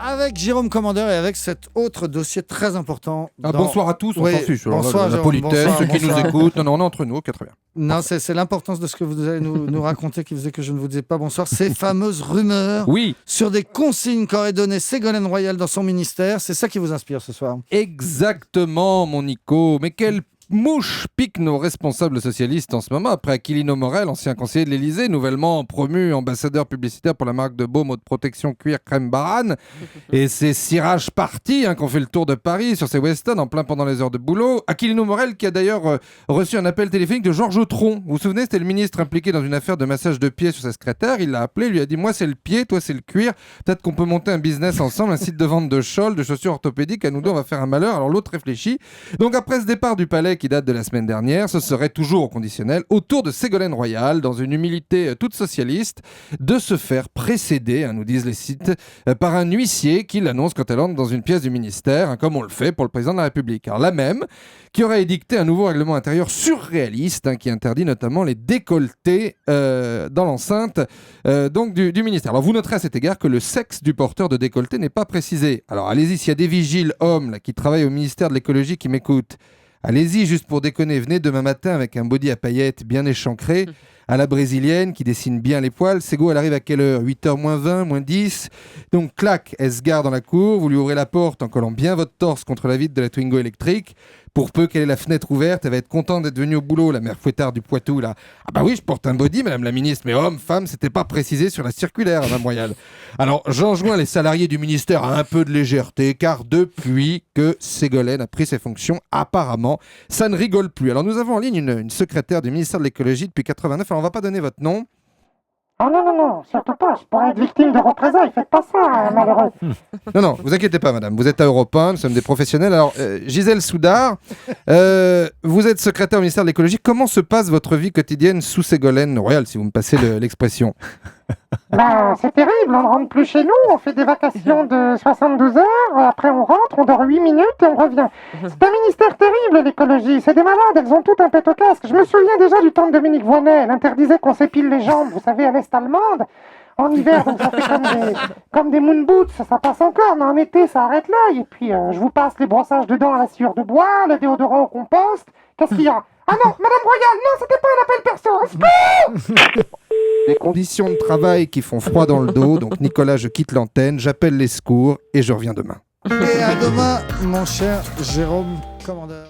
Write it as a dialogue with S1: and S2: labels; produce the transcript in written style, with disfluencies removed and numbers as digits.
S1: avec Jérôme Commandeur et avec cet autre dossier très important.
S2: Bonsoir à tous, on s'en fiche.
S1: Bonsoir,
S2: la politesse,
S1: bonsoir,
S2: ceux qui
S1: bonsoir.
S2: nous écoutent. Non, on est entre nous, ok, très bien.
S1: Non, c'est l'importance de ce que vous allez nous raconter qui faisait que je ne vous disais pas bonsoir. Ces fameuses rumeurs sur des consignes qu'aurait données Ségolène Royal dans son ministère. C'est ça qui vous inspire ce soir.
S2: Exactement, mon Nico. Mais quelle mouche pique nos responsables socialistes en ce moment après Aquilino Morel, ancien conseiller de l'Élysée, nouvellement promu ambassadeur publicitaire pour la marque de baume de protection cuir crème Barane. Et ces cirages partis qui ont fait le tour de Paris sur ces Weston en plein pendant les heures de boulot. Aquilino Morel qui a d'ailleurs reçu un appel téléphonique de Georges Tron. Vous vous souvenez, c'était le ministre impliqué dans une affaire de massage de pied sur sa secrétaire. Il l'a appelé, lui a dit « Moi c'est le pied, toi c'est le cuir. Peut-être qu'on peut monter un business ensemble, un site de vente de shawls, de chaussures orthopédiques. À nous deux on va faire un malheur. » Alors l'autre réfléchit. Donc après ce départ du palais qui date de la semaine dernière, ce serait toujours au conditionnel, au tour de Ségolène Royal, dans une humilité toute socialiste, de se faire précéder, nous disent les sites, par un huissier qui l'annonce quand elle entre dans une pièce du ministère, comme on le fait pour le président de la République. Alors la même, qui aurait édicté un nouveau règlement intérieur surréaliste, qui interdit notamment les décolletés dans l'enceinte donc du ministère. Alors vous noterez à cet égard que le sexe du porteur de décolleté n'est pas précisé. Alors allez-y, s'il y a des vigiles hommes là, qui travaillent au ministère de l'écologie qui m'écoutent, allez-y, juste pour déconner, venez demain matin avec un body à paillettes bien échancré, à la brésilienne, qui dessine bien les poils. Ségo, elle arrive à quelle heure ? 8h moins 20, moins 10. Donc, clac, elle se gare dans la cour, vous lui ouvrez la porte en collant bien votre torse contre la vitre de la Twingo électrique. Pour peu qu'elle ait la fenêtre ouverte, elle va être contente d'être venue au boulot, la mère Fouettard du Poitou, là. Ah bah oui, je porte un body, madame la ministre, mais homme, femme, c'était pas précisé sur la circulaire, madame Royal. Alors, j'enjoins les salariés du ministère à un peu de légèreté, car depuis que Ségolène a pris ses fonctions, apparemment, ça ne rigole plus. Alors, nous avons en ligne une secrétaire du ministère de l'écologie depuis 89. Alors, on va pas donner votre nom.
S3: Oh non, surtout pas, je pourrais être victime de représailles, faites pas ça, malheureux.
S2: Non, vous inquiétez pas, madame, vous êtes à Europe 1, nous sommes des professionnels. Alors, Gisèle Soudard, vous êtes secrétaire au ministère de l'écologie. Comment se passe votre vie quotidienne sous Ségolène Royal, si vous me passez l'expression ?
S3: C'est terrible, on ne rentre plus chez nous, on fait des vacations de 72 heures, après on rentre, on dort 8 minutes et on revient. C'est un ministère terrible, l'écologie, c'est des malades, elles ont tout un pet au casque. Je me souviens déjà du temps de Dominique Voynet, elle interdisait qu'on s'épile les jambes, vous savez, à l'Est allemande. En hiver, donc ça fait comme des moon boots, ça passe encore, mais en été, ça arrête là. Et puis, je vous passe les brossages de dents à la sciure de bois, le déodorant au compost. Qu'est-ce qu'il y a ? Ah non, Madame Royal, non, c'était pas un appel perso. Au secours !
S2: Des conditions de travail qui font froid dans le dos. Donc, Nicolas, je quitte l'antenne, j'appelle les secours et je reviens demain.
S1: Et à demain, mon cher Jérôme Commandeur.